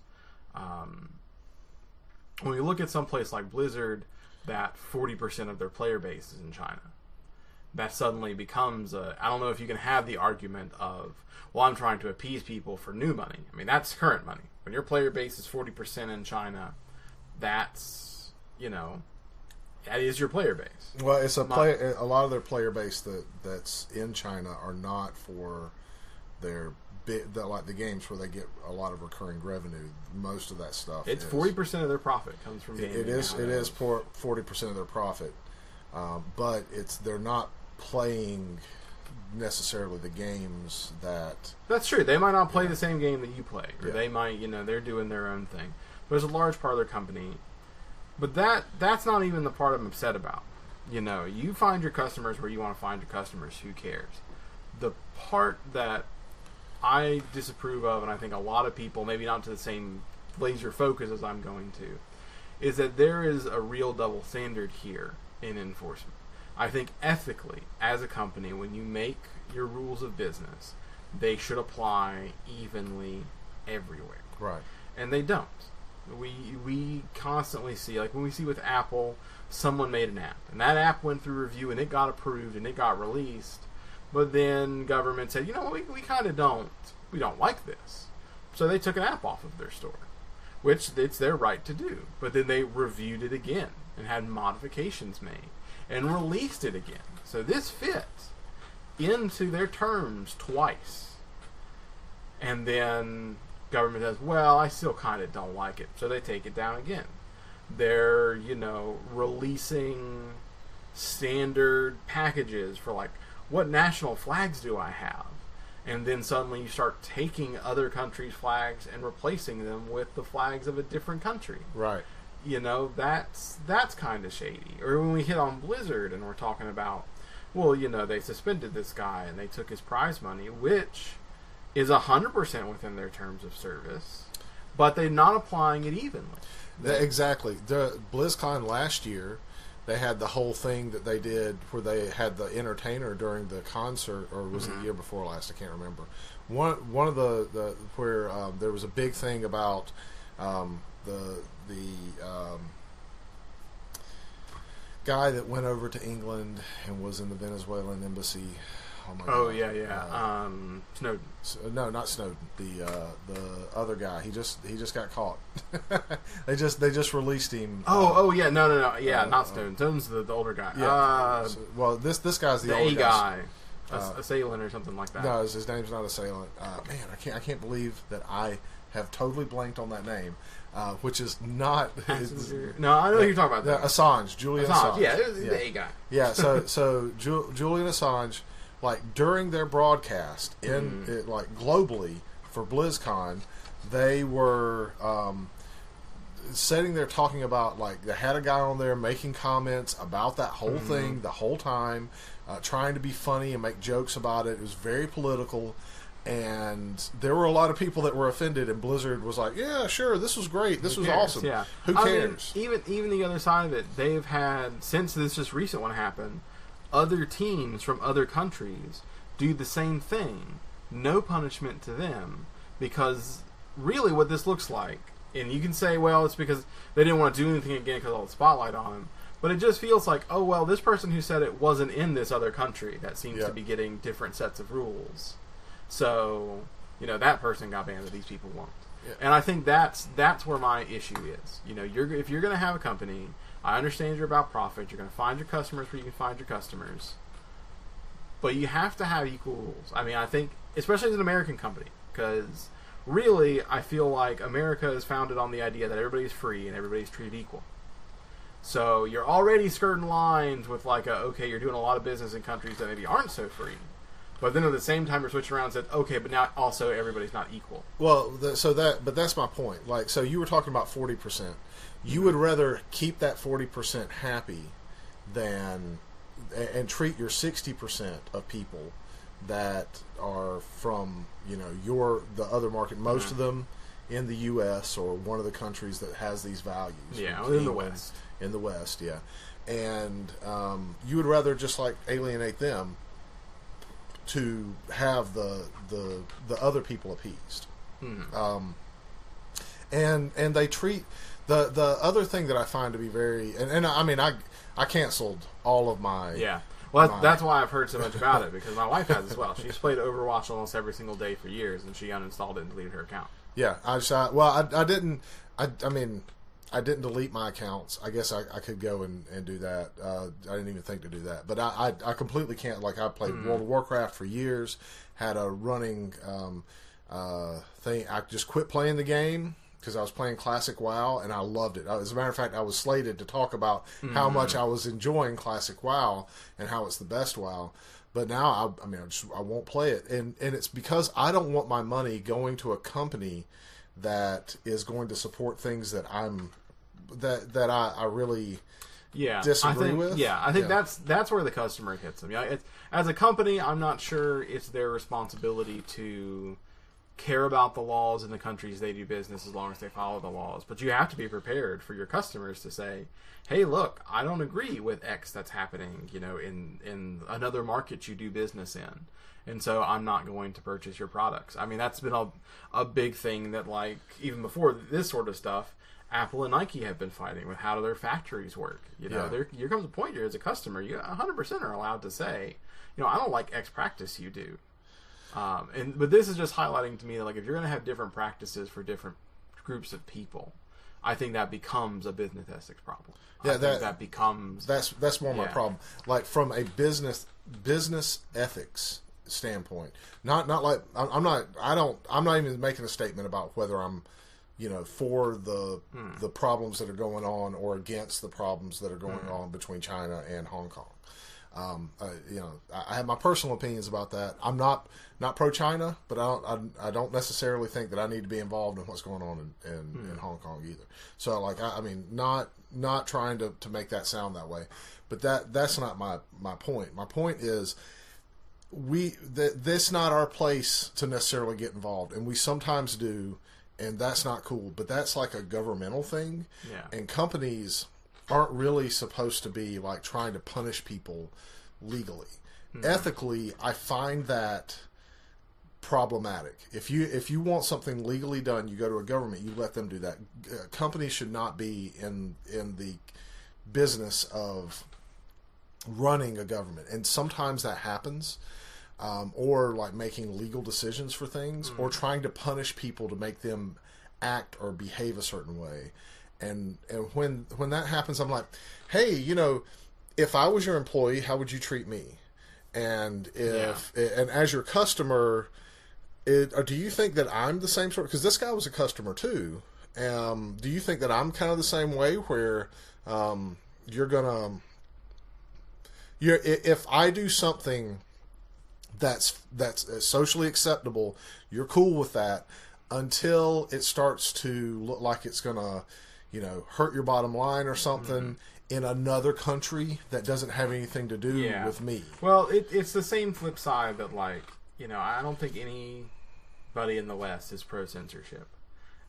When you look at some place like Blizzard, that 40% of their player base is in China, that suddenly becomes I don't know if you can have the argument of, well, I'm trying to appease people for new money. I mean, that's current money. When your player base is 40% in China, that's, that is your player base. Well, it's a lot of their player base that's in China are not for their the games where they get a lot of recurring revenue. Most of that stuff, it's 40% of their profit comes from gaming. It is 40% of their profit, but they're not playing necessarily the games that. That's true. They might not play the same game that you play, or they might, they're doing their own thing. There's a large part of their company, but that's not even the part I'm upset about. You find your customers where you want to find your customers. Who cares? The part that I disapprove of, and I think a lot of people, maybe not to the same laser focus as I'm going to, is that there is a real double standard here in enforcement. I think ethically, as a company, when you make your rules of business, they should apply evenly everywhere. Right. And they don't. We constantly see, when we see with Apple, someone made an app, and that app went through review, and it got approved, and it got released, But then government said, we kind of we don't like this. So they took an app off of their store, which it's their right to do. But then they reviewed it again and had modifications made and released it again. So this fits into their terms twice. And then government says, well, I still kind of don't like it. So they take it down again. They're, releasing standard packages for like, what national flags do I have? And then suddenly you start taking other countries' flags and replacing them with the flags of a different country. Right. That's kind of shady. Or when we hit on Blizzard and we're talking about, well, they suspended this guy and they took his prize money, which is 100% within their terms of service, but they're not applying it evenly. Exactly. The BlizzCon last year, they had the whole thing that they did where they had the entertainer during the concert, or was it the year before last? I can't remember. One of the where there was a big thing about the guy that went over to England and was in the Venezuelan embassy. Oh my God. Yeah. Snowden. No, not Snowden. The other guy. He just got caught. they just released him. No. Yeah, not Snowden. Snowden's the older guy. Yeah. Well, this guy's the older guy. Assailant or something like that. No, his name's not Assailant. Man, I can't believe that I have totally blanked on that name. Which is not. No, I know who you're talking about. That. Assange, Julian Assange. Yeah, it was the A guy. Yeah, so Julian Assange, like during their broadcast like globally for BlizzCon, they were sitting there talking about, like, they had a guy on there making comments about that whole thing the whole time, trying to be funny and make jokes about it. It was very political. And there were a lot of people that were offended, and Blizzard was like, "Yeah, sure, this was great, this was awesome." Yeah. Who cares? I mean, even the other side of it, they've had, since this just recent one happened, other teams from other countries do the same thing. No punishment to them, because really, what this looks like, and you can say, well, it's because they didn't want to do anything again because of all the spotlight on them. But it just feels like, oh well, this person who said it wasn't in this other country that seems to be getting different sets of rules. So, that person got banned, but these people won't. Yeah. And I think that's where my issue is. If you're going to have a company, I understand you're about profit. You're going to find your customers where you can find your customers. But you have to have equal rules. I mean, I think, especially as an American company, because really, I feel like America is founded on the idea that everybody's free and everybody's treated equal. So you're already skirting lines with like, you're doing a lot of business in countries that maybe aren't so free. But then at the same time, you're switching around and said, okay, but now also everybody's not equal. Well, but that's my point. Like, so you were talking about 40%. You would rather keep that 40% happy and treat your 60% of people that are from, the other market, most of them in the U.S. or one of the countries that has these values. Yeah, in the West. In the West, yeah. And you would rather just, like, alienate them to have the other people appeased. And they treat the other thing that I find to be very and I mean I canceled all of my that's why I've heard so much about it, because my wife has as well. She's played Overwatch almost every single day for years, and she uninstalled it and deleted her account. Yeah, I didn't delete my accounts. I guess I could go and do that. I didn't even think to do that. But I completely can't. Like, I played World of Warcraft for years, had a running thing. I just quit playing the game because I was playing Classic WoW, and I loved it. As a matter of fact, I was slated to talk about how much I was enjoying Classic WoW and how it's the best WoW. But now, I won't play it. And it's because I don't want my money going to a company that is going to support things that I really disagree with. Yeah, I think that's where the customer hits them. Yeah, as a company, I'm not sure it's their responsibility to care about the laws in the countries they do business as long as they follow the laws. But you have to be prepared for your customers to say, hey, look, I don't agree with X that's happening, in another market you do business in. And so I'm not going to purchase your products. I mean, that's been a big thing that, like, even before this sort of stuff, Apple and Nike have been fighting with how do their factories work. You know, there comes a point here as a customer, you 100% are allowed to say, you know, I don't like X practice you do. But this is just highlighting to me that, like, if you're going to have different practices for different groups of people, I think that becomes a business ethics problem. Yeah, that becomes that's more my problem. Like, from a business ethics standpoint, not like I'm not even making a statement about whether I'm, you know, for the problems that are going on or against the problems that are going on between China and Hong Kong. You know, I have my personal opinions about that. I'm not pro-China, but I don't necessarily think that I need to be involved in what's going on in Hong Kong either. So, like, I mean, not trying to make that sound that way, but that's not my point. My point is that's not our place to necessarily get involved, and we sometimes do, and that's not cool. But that's like a governmental thing, and companies aren't really supposed to be like trying to punish people legally. Ethically, I find that problematic. If you want something legally done, you go to a government, you let them do that. Companies should not be in the business of running a government, and sometimes that happens, or like making legal decisions for things, or trying to punish people to make them act or behave a certain way. And when that happens, I'm like, hey, you know, if I was your employee, how would you treat me? And and as your customer, do you think that I'm the same sort? Because this guy was a customer too. Do you think that I'm kind of the same way, where if I do something that's socially acceptable, you're cool with that until it starts to look like it's gonna, you know, hurt your bottom line or something in another country that doesn't have anything to do with me. Well, it's the same flip side that, like, you know, I don't think anybody in the West is pro-censorship.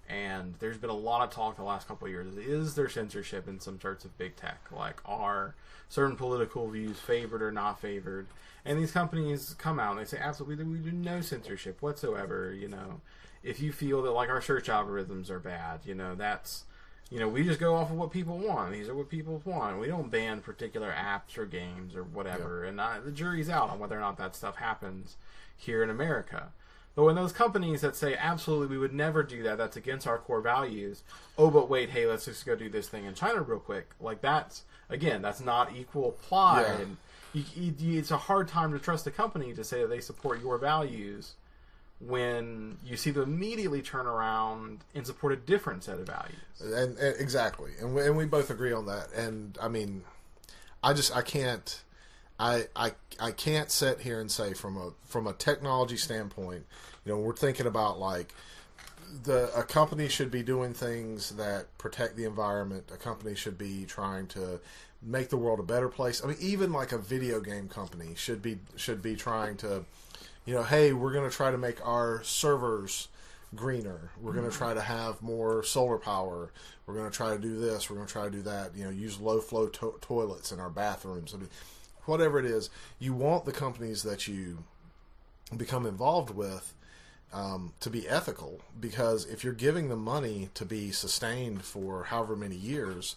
And there's been a lot of talk the last couple of years. Is there censorship in some sorts of big tech? Like, are certain political views favored or not favored? And these companies come out and they say, absolutely, we do no censorship whatsoever. You know, if you feel that, like, our search algorithms are bad, you know, that's... You know, we just go off of what people want. These are what people want. We don't ban particular apps or games or whatever. And the jury's out on whether or not that stuff happens here in America. But when those companies that say, absolutely, we would never do that, that's against our core values, oh, but wait, hey, let's just go do this thing in China real quick. Like, that's not equal apply. Yeah. And it's a hard time to trust a company to say that they support your values when you see them immediately turn around and support a different set of values. And exactly. And we both agree on that. And, I mean, I can't sit here and say from a technology standpoint, you know, we're thinking about, like, a company should be doing things that protect the environment. A company should be trying to make the world a better place. I mean, even like a video game company should be trying to, you know, hey, we're going to try to make our servers greener. We're going to try to have more solar power. We're going to try to do this. We're going to try to do that. You know, use low-flow toilets in our bathrooms. I mean, whatever it is, you want the companies that you become involved with to be ethical, because if you're giving them money to be sustained for however many years,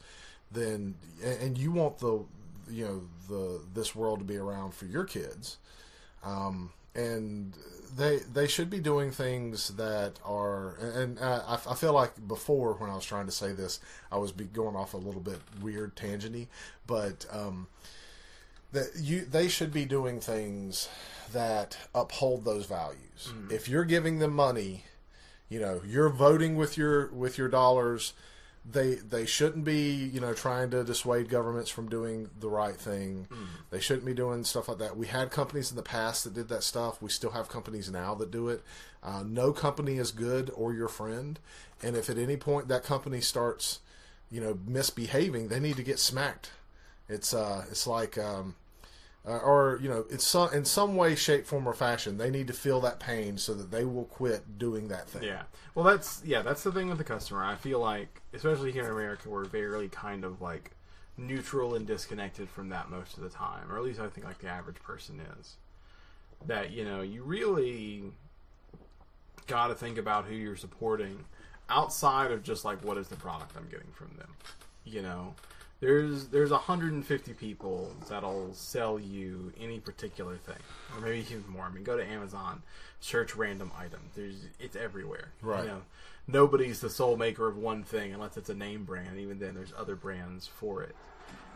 then and you want this world to be around for your kids. And they should be doing things that are, and I feel like before when I was trying to say this, I was going off a little bit weird tangenty, but they should be doing things that uphold those values. If you're giving them money, you know, you're voting with your dollars. They shouldn't be, you know, trying to dissuade governments from doing the right thing. They shouldn't be doing stuff like that. We had companies in the past that did that stuff. We still have companies now that do it. No company is good or your friend. And if at any point that company starts, you know, misbehaving, they need to get smacked. It's like, or, you know, in some way, shape, form, or fashion, they need to feel that pain so that they will quit doing that thing. Yeah. Well, that's the thing with the customer. I feel like, especially here in America, we're very kind of like neutral and disconnected from that most of the time, or at least I think like the average person is. That, you know, you really got to think about who you're supporting outside of just like what is the product I'm getting from them, you know, there's 150 people that'll sell you any particular thing, or maybe even more. I mean, go to Amazon, search random item. It's everywhere. Right. You know, nobody's the sole maker of one thing unless it's a name brand. Even then, there's other brands for it.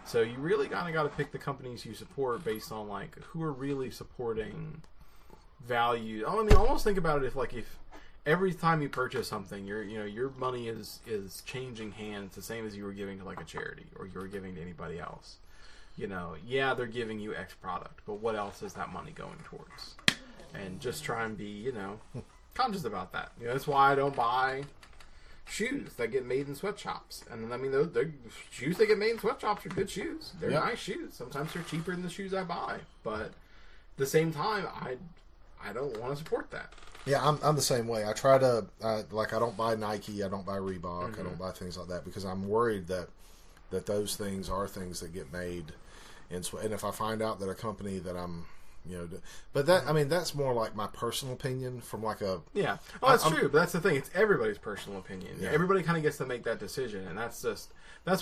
So you really kind of got to pick the companies you support based on like who are really supporting value. I mean, almost think about it if every time you purchase something, your money is changing hands the same as you were giving to like a charity or you were giving to anybody else. You know, yeah, they're giving you X product, but what else is that money going towards? And just try and be, you know, conscious about that. You know, that's why I don't buy shoes that get made in sweatshops. And I mean, the shoes that get made in sweatshops are good shoes. They're nice shoes. Sometimes they're cheaper than the shoes I buy, but at the same time, I don't want to support that. Yeah, I'm the same way. I try to I don't buy Nike, I don't buy Reebok, I don't buy things like that because I'm worried that those things are things that get made and if I find out that a company that I'm, you know, but that I mean that's more like my personal opinion from like a that's true. But that's the thing; it's everybody's personal opinion. Yeah. Everybody kind of gets to make that decision, and that's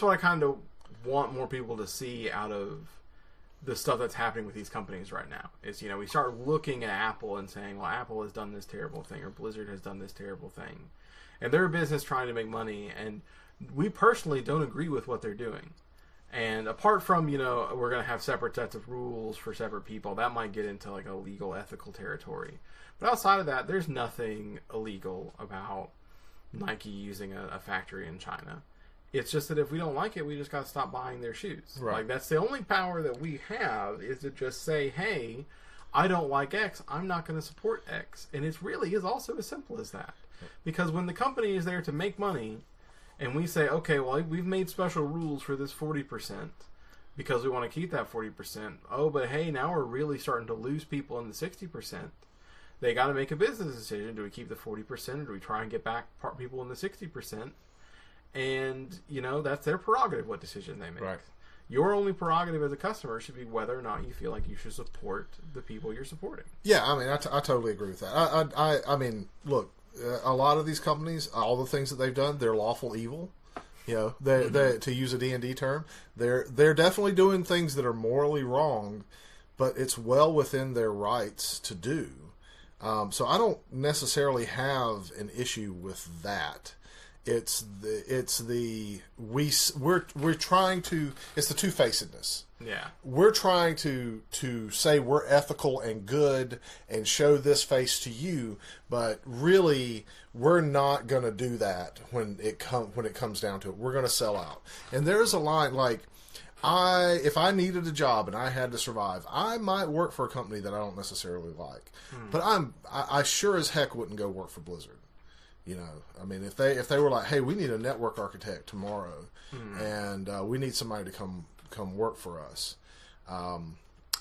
what I kind of want more people to see out of the stuff that's happening with these companies right now. Is, you know, we start looking at Apple and saying, well, Apple has done this terrible thing, or Blizzard has done this terrible thing, and they're a business trying to make money, and we personally don't agree with what they're doing. And apart from, you know, we're going to have separate sets of rules for separate people, that might get into like a legal, ethical territory. But outside of that, there's nothing illegal about Nike using a factory in China. It's just that if we don't like it, we just got to stop buying their shoes. Right. Like, that's the only power that we have is to just say, hey, I don't like X, I'm not going to support X. And it really is also as simple as that. Because when the company is there to make money, and we say, okay, well, we've made special rules for this 40% because we want to keep that 40%. Oh, but hey, now we're really starting to lose people in the 60%. They got to make a business decision. Do we keep the 40% or do we try and get back people in the 60%? And, you know, that's their prerogative what decision they make. Right. Your only prerogative as a customer should be whether or not you feel like you should support the people you're supporting. Yeah, I mean, I totally agree with that. I mean, look, a lot of these companies, all the things that they've done, they're lawful evil. You know, they to use a D&D term, they're definitely doing things that are morally wrong, but it's well within their rights to do. So I don't necessarily have an issue with that. It's the two-facedness. Yeah. We're trying to say we're ethical and good and show this face to you, but really we're not going to do that when it comes down to it. We're going to sell out. And there's a line like if I needed a job and I had to survive, I might work for a company that I don't necessarily like. But I sure as heck wouldn't go work for Blizzard. You know, I mean, if they were like, hey, we need a network architect tomorrow, and we need somebody to come work for us,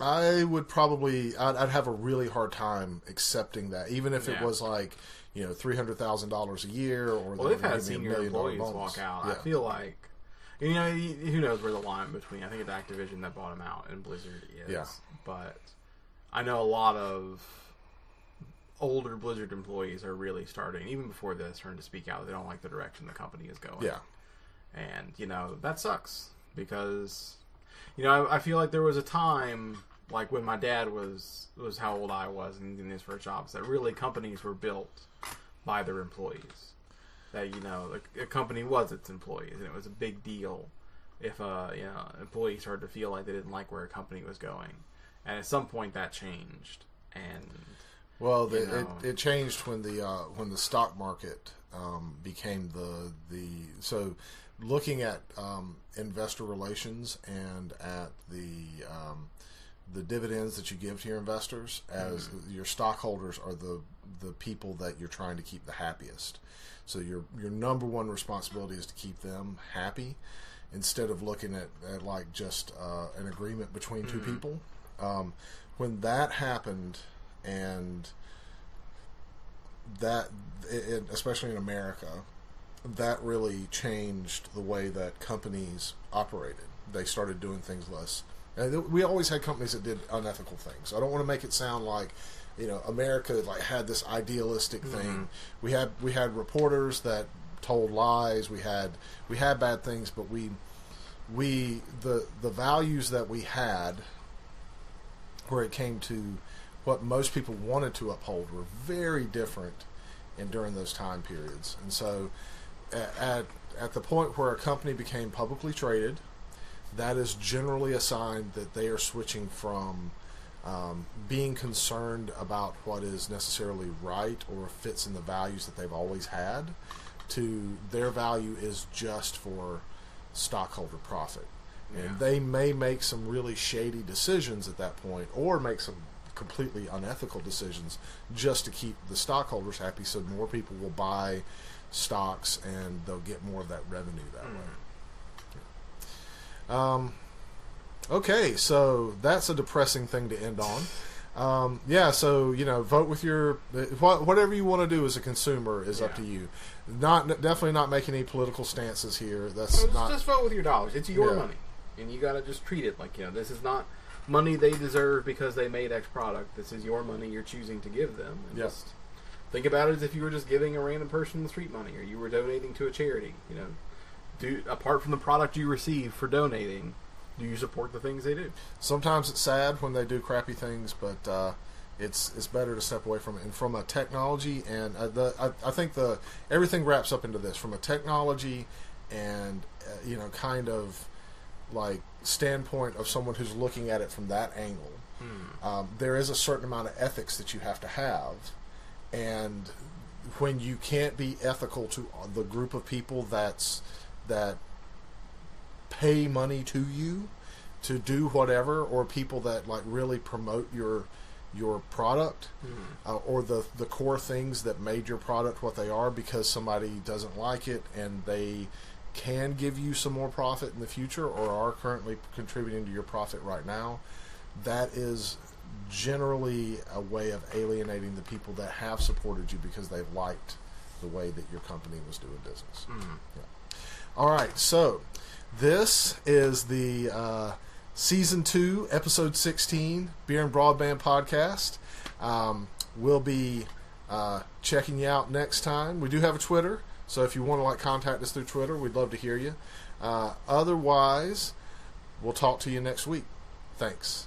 I would probably I'd have a really hard time accepting that, even if it was like, you know, $300,000 a year, or well, they've had senior employees walk out. Yeah. I feel like, you know, who knows where the line between, I think it's Activision that bought him out and Blizzard is. Yeah. But I know a lot of older Blizzard employees are really starting, even before this, starting to speak out. They don't like the direction the company is going. Yeah. And, you know, that sucks because, you know, I feel like there was a time, like when my dad was how old I was and in his first jobs, that really companies were built by their employees. That, you know, a company was its employees, and it was a big deal if employees started to feel like they didn't like where a company was going. And at some point that changed. And well, it changed when the stock market became so looking at investor relations and at the dividends that you give to your investors, as your stockholders are the people that you're trying to keep the happiest. So your number one responsibility is to keep them happy, instead of looking at like just an agreement between two people. When that happened, and that, especially in America, that really changed the way that companies operated. They started doing things less. And we always had companies that did unethical things. I don't want to make it sound like, you know, America like had this idealistic thing. We had reporters that told lies, we had bad things, but the values that we had, where it came to what most people wanted to uphold, were very different during those time periods. And so at the point where a company became publicly traded, that is generally a sign that they are switching from being concerned about what is necessarily right or fits in the values that they've always had, to their value is just for stockholder profit. And they may make some really shady decisions at that point, or make some completely unethical decisions just to keep the stockholders happy, so more people will buy stocks and they'll get more of that revenue that way. Okay, so that's a depressing thing to end on. So vote with your whatever you want to do as a consumer is up to you. Definitely not make any political stances here. Just vote with your dollars. It's your money, and you got to just treat it like this is not money they deserve because they made X product. This is your money you're choosing to give them. And just think about it as if you were just giving a random person in the street money, or you were donating to a charity. Apart from the product you receive for donating, do you support the things they do? Sometimes it's sad when they do crappy things, but it's better to step away from it. And from a technology and I think everything wraps up into this, from a technology and kind of like standpoint of someone who's looking at it from that angle. There is a certain amount of ethics that you have to have, and when you can't be ethical to the group of people that pay money to you to do whatever, or people that like really promote your product, or the core things that made your product what they are, because somebody doesn't like it and they can give you some more profit in the future, or are currently contributing to your profit right now, that is generally a way of alienating the people that have supported you because they've liked the way that your company was doing business. All right, so this is the Season 2, Episode 16, Beer and Broadband Podcast. We'll be checking you out next time. We do have a Twitter, so if you want to contact us through Twitter, we'd love to hear you. Otherwise, we'll talk to you next week. Thanks.